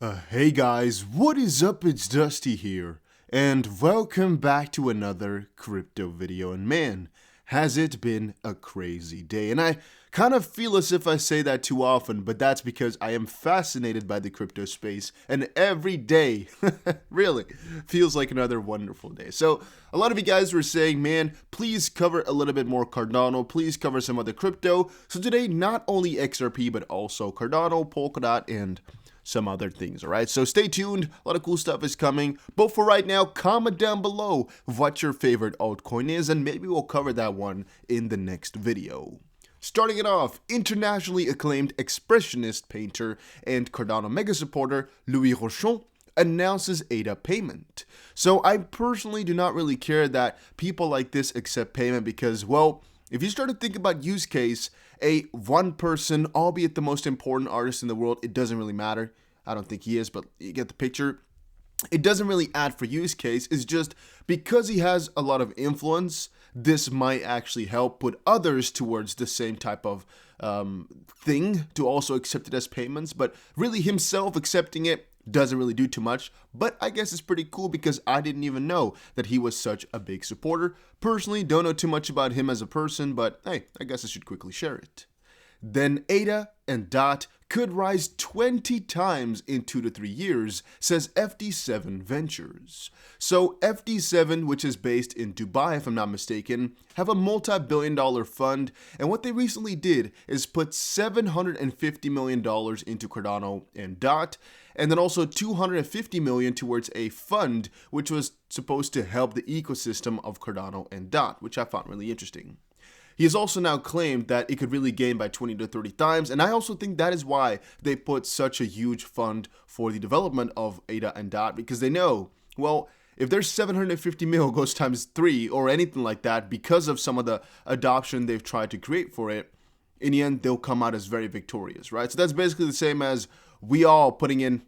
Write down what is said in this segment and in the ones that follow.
Hey guys, what is up? It's Dusty here, and welcome back to another crypto video. And man, has it been a crazy day. And I kind of feel as if I say that too often, but that's because I am fascinated by the crypto space, and every day, really, feels like another wonderful day. So a lot of you guys were saying, man, please cover a little bit more Cardano, please cover some other crypto. So today, not only XRP, but also Cardano, Polkadot, and some other things, all right? So stay tuned. A lot of cool stuff is coming. But for right now, comment down below what your favorite altcoin is, and maybe we'll cover that one in the next video. Starting it off, internationally acclaimed expressionist painter and Cardano mega supporter Louis Rochon announces ADA payment. So I personally do not really care that people like this accept payment because, well, if you start to think about use case, a one person, albeit the most important artist in the world, it doesn't really matter. I don't think he is, but you get the picture. It doesn't really add for use case. It's just because he has a lot of influence, this might actually help put others towards the same type of thing to also accept it as payments. But really himself accepting it doesn't really do too much, but I guess it's pretty cool because I didn't even know that he was such a big supporter. Personally, don't know too much about him as a person, but hey, I guess I should quickly share it. Then ADA and DOT could rise 20 times in 2 to 3 years, says FD7 Ventures. So FD7, which is based in Dubai if I'm not mistaken, have a multi-billion-dollar fund, and what they recently did is put $750 million into Cardano and DOT, and then also $250 million towards a fund which was supposed to help the ecosystem of Cardano and DOT, which I found really interesting. He has also now claimed that it could really gain by 20 to 30 times, and I also think that is why they put such a huge fund for the development of ADA and DOT, because they know, well, if their 750 mil goes times 3 or anything like that because of some of the adoption they've tried to create for it, in the end, they'll come out as very victorious, right? So that's basically the same as we all putting in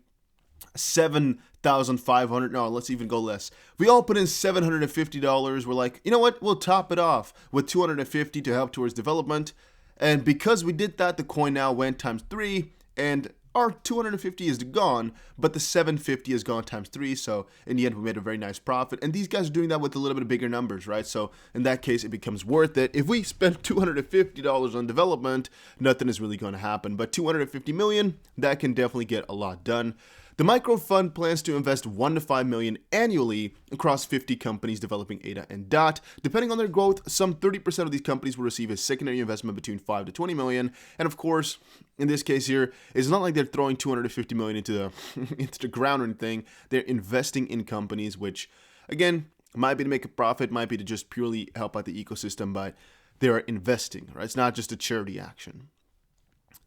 7,500, no, let's even go less. We all put in $750. We're like, you know what? We'll top it off with 250 to help towards development. And because we did that, the coin now went times 3, and our 250 is gone, but the 750 is gone times 3. So in the end, we made a very nice profit. And these guys are doing that with a little bit bigger numbers, right? So in that case, it becomes worth it. If we spend $250 on development, nothing is really going to happen. But 250 million, that can definitely get a lot done. The micro fund plans to invest 1 to 5 million annually across 50 companies developing ADA and DOT. Depending on their growth, some 30% of these companies will receive a secondary investment between 5 to 20 million. And of course, in this case here, it's not like they're throwing 250 million into the into the ground or anything. They're investing in companies, which again, might be to make a profit, might be to just purely help out the ecosystem, but they are investing, right? It's not just a charity action.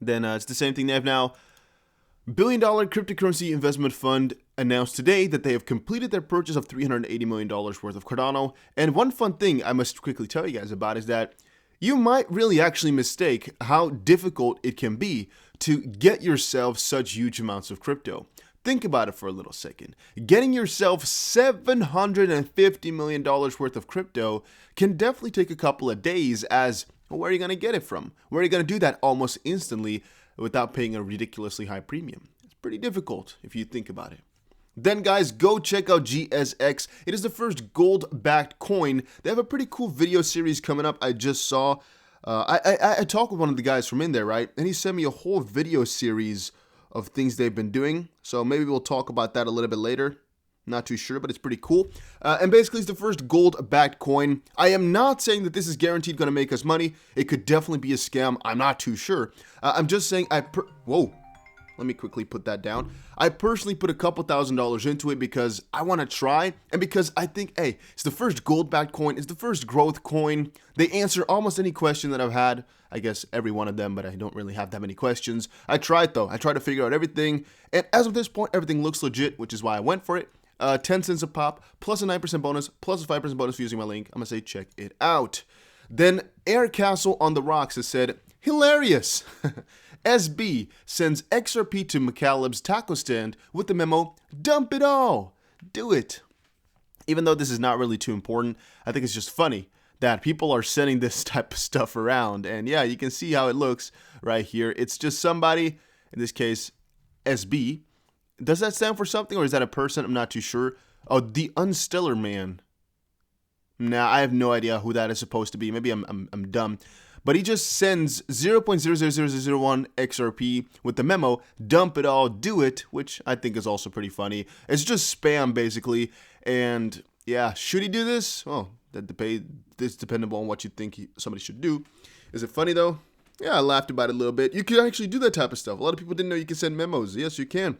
Then it's the same thing. They have now billion-dollar cryptocurrency investment fund announced today that they have completed their purchase of $380 million worth of Cardano. And one fun thing I must quickly tell you guys about is that you might really actually mistake how difficult it can be to get yourself such huge amounts of crypto. Think about it for a little second. Getting yourself $750 million worth of crypto can definitely take a couple of days, as well, where are you going to get it from? Where are you going to do that almost instantly without paying a ridiculously high premium? It's pretty difficult if you think about it. Then guys, go check out GSX. It is the first gold-backed coin. They have a pretty cool video series coming up. I just saw, I talked with one of the guys from in there, right? And he sent me a whole video series of things they've been doing. So maybe we'll talk about that a little bit later. Not too sure, but it's pretty cool. And basically, it's the first gold-backed coin. I am not saying that this is guaranteed going to make us money. It could definitely be a scam. I'm not too sure. I'm just saying whoa. Let me quickly put that down. I personally put a couple $1,000s into it because I want to try, and because I think, hey, it's the first gold-backed coin. It's the first growth coin. They answer almost any question that I've had. I guess every one of them, but I don't really have that many questions. I tried, though. I tried to figure out everything. And as of this point, everything looks legit, which is why I went for it. 10 cents a pop, plus a 9% bonus, plus a 5% bonus for using my link. I'm going to say check it out. Then Air Castle on the Rocks has said, hilarious. SB sends XRP to McCaleb's taco stand with the memo, dump it all. Do it. Even though this is not really too important, I think it's just funny that people are sending this type of stuff around. And yeah, you can see how it looks right here. It's just somebody, in this case, SB, Does that stand for something, or is that a person? I'm not too sure. Oh, the Unstellar Man. Nah, I have no idea who that is supposed to be. Maybe I'm dumb. But he just sends 0.00001 XRP with the memo, dump it all, do it, which I think is also pretty funny. It's just spam, basically. And yeah, should he do this? Well, it's dependable on what you think somebody should do. Is it funny, though? Yeah, I laughed about it a little bit. You can actually do that type of stuff. A lot of people didn't know you can send memos. Yes, you can.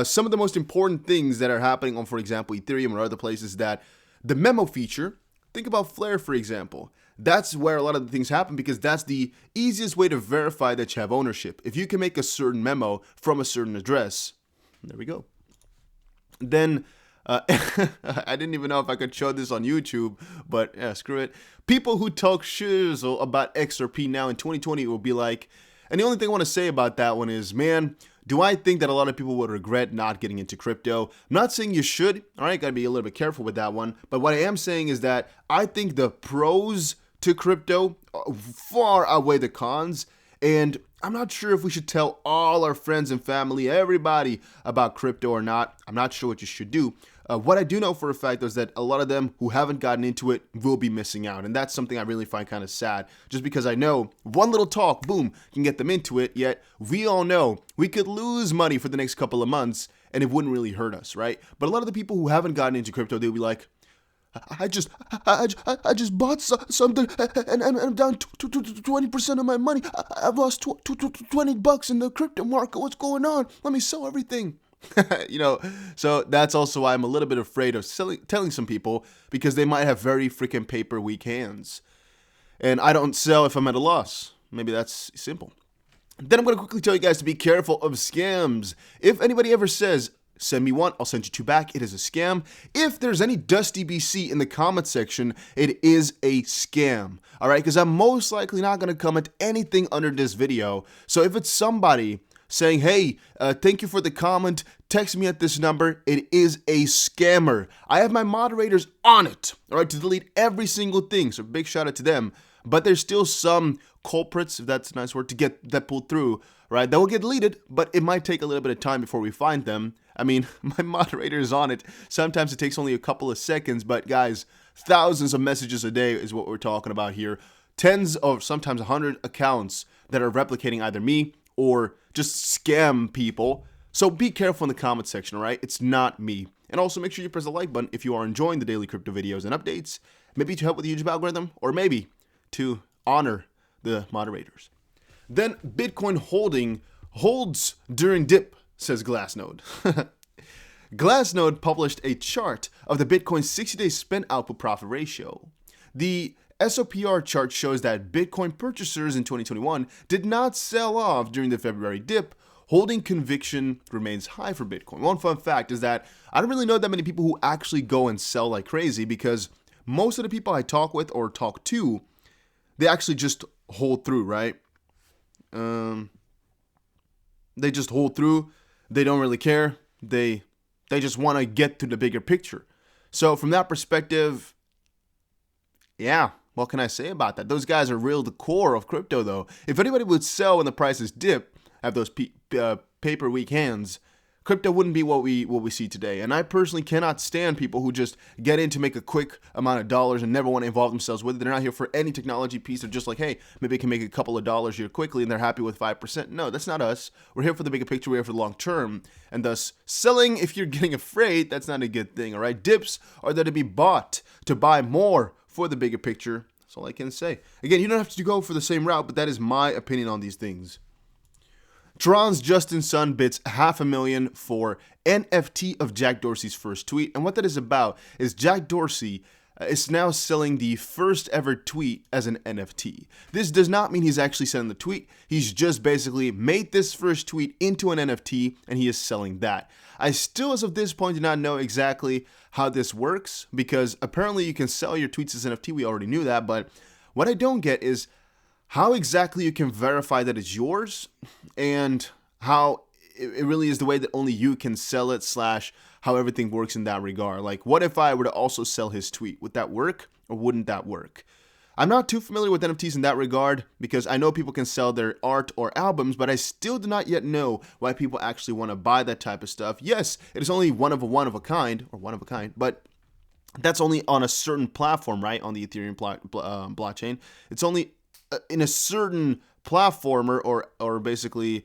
Some of the most important things that are happening on, for example, Ethereum or other places, that the memo feature, think about Flare, for example. That's where a lot of the things happen, because that's the easiest way to verify that you have ownership. If you can make a certain memo from a certain address, there we go. Then, I didn't even know if I could show this on YouTube, but yeah, screw it. People who talk shizzle about XRP now in 2020 will be like, and the only thing I want to say about that one is, man, do I think that a lot of people would regret not getting into crypto? I'm not saying you should, all right, gotta be a little bit careful with that one, but what I am saying is that I think the pros to crypto far outweigh the cons, and I'm not sure if we should tell all our friends and family, everybody, about crypto or not. I'm not sure what you should do. What I do know for a fact is that a lot of them who haven't gotten into it will be missing out, and that's something I really find kind of sad, just because I know one little talk, boom, can get them into it, yet we all know we could lose money for the next couple of months, and it wouldn't really hurt us, right? But a lot of the people who haven't gotten into crypto, they'll be like, I just bought something and I'm down 20% of my money. I've lost $20 in the crypto market. What's going on? Let me sell everything. So that's also why I'm a little bit afraid of telling some people, because they might have very freaking paper weak hands. And I don't sell if I'm at a loss. Maybe that's simple. Then I'm going to quickly tell you guys to be careful of scams. If anybody ever says, send me one, I'll send you two back, it is a scam. If there's any Dusty BC in the comment section, it is a scam. All right, because I'm most likely not going to comment anything under this video. So if it's somebody saying, hey, thank you for the comment, text me at this number, it is a scammer. I have my moderators on it, all right, to delete every single thing. So big shout out to them. But there's still some culprits, if that's a nice word, to get that pulled through, right? That will get deleted, but it might take a little bit of time before we find them. I mean, my moderator is on it. Sometimes it takes only a couple of seconds, but guys, thousands of messages a day is what we're talking about here. Tens of, sometimes 100 accounts that are replicating either me or just scam people. So be careful in the comment section, all right? It's not me. And also make sure you press the like button if you are enjoying the daily crypto videos and updates. Maybe to help with the YouTube algorithm, or maybe to honor the moderators. Then Bitcoin holds during dip, says Glassnode. Glassnode published a chart of the Bitcoin 60-day spend output profit ratio. The SOPR chart shows that Bitcoin purchasers in 2021 did not sell off during the February dip. Holding conviction remains high for Bitcoin. One fun fact is that I don't really know that many people who actually go and sell like crazy, because most of the people I talk with or talk to, they actually just hold through, right? They just hold through. They don't really care. They just want to get to the bigger picture. So from that perspective, yeah, what can I say about that? Those guys are real the core of crypto, though. If anybody would sell when the prices dip, have those paper weak hands, crypto wouldn't be what we see today. And I personally cannot stand people who just get in to make a quick amount of dollars and never want to involve themselves with it. They're not here for any technology piece. They're just like, hey, maybe I can make a couple of dollars here quickly, and they're happy with 5%. No, that's not us. We're here for the bigger picture. We're here for the long term. And thus, selling, if you're getting afraid, that's not a good thing, all right? Dips are there to be bought, to buy more for the bigger picture. That's all I can say. Again, you don't have to go for the same route, but that is my opinion on these things. Tron's Justin Sun bids $500,000 for NFT of Jack Dorsey's first tweet. And what that is about is Jack Dorsey is now selling the first ever tweet as an NFT. This does not mean he's actually selling the tweet. He's just basically made this first tweet into an NFT, and he is selling that. I still, as of this point, do not know exactly how this works, because apparently you can sell your tweets as NFT. We already knew that, but what I don't get is how exactly you can verify that it's yours, and how it really is the way that only you can sell it, / how everything works in that regard. Like, what if I were to also sell his tweet? Would that work, or wouldn't that work? I'm not too familiar with NFTs in that regard because I know people can sell their art or albums, but I still do not yet know why people actually want to buy that type of stuff. Yes, it is only one of a kind, but that's only on a certain platform, right? On the Ethereum blockchain. It's only in a certain platform or basically,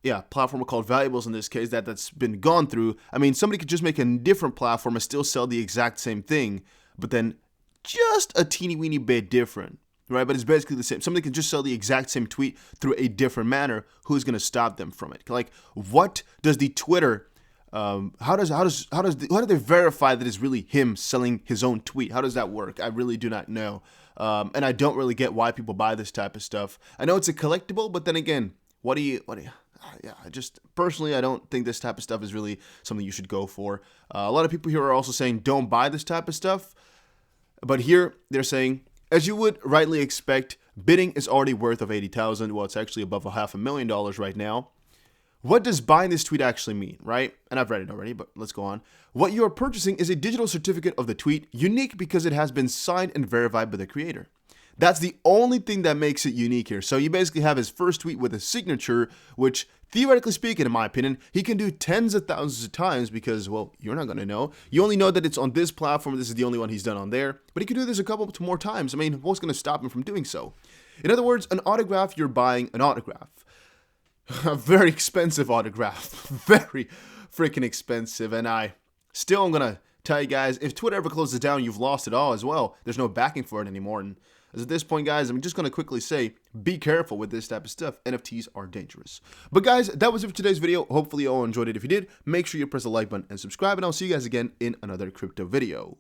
yeah, platform called valuables in this case that's been gone through. I mean, somebody could just make a different platform and still sell the exact same thing, but then just a teeny weeny bit different, right? But it's basically the same. Somebody can just sell the exact same tweet through a different manner. Who's going to stop them from it? Like, what does the Twitter? How do they verify that it's really him selling his own tweet? How does that work? I really do not know, and I don't really get why people buy this type of stuff. I know it's a collectible, but then again, what do you? Yeah, I just personally, I don't think this type of stuff is really something you should go for. A lot of people here are also saying don't buy this type of stuff. But here they're saying, as you would rightly expect, bidding is already worth of $80,000. Well, it's actually above $500,000 right now. What does buying this tweet actually mean, right? And I've read it already, but let's go on. What you are purchasing is a digital certificate of the tweet, unique because it has been signed and verified by the creator. That's the only thing that makes it unique here. So you basically have his first tweet with a signature, which theoretically speaking, in my opinion, he can do tens of thousands of times because, well, you're not going to know. You only know that it's on this platform. This is the only one he's done on there. But he could do this a couple more times. I mean, what's going to stop him from doing so? In other words, an autograph, you're buying an autograph. A very expensive autograph. Very freaking expensive. And I still am going to tell you guys, if Twitter ever closes down, you've lost it all as well. There's no backing for it anymore. And as at this point, guys, I'm just going to quickly say, be careful with this type of stuff. NFTs are dangerous. But guys, that was it for today's video. Hopefully you all enjoyed it. If you did, make sure you press the like button and subscribe, and I'll see you guys again in another crypto video.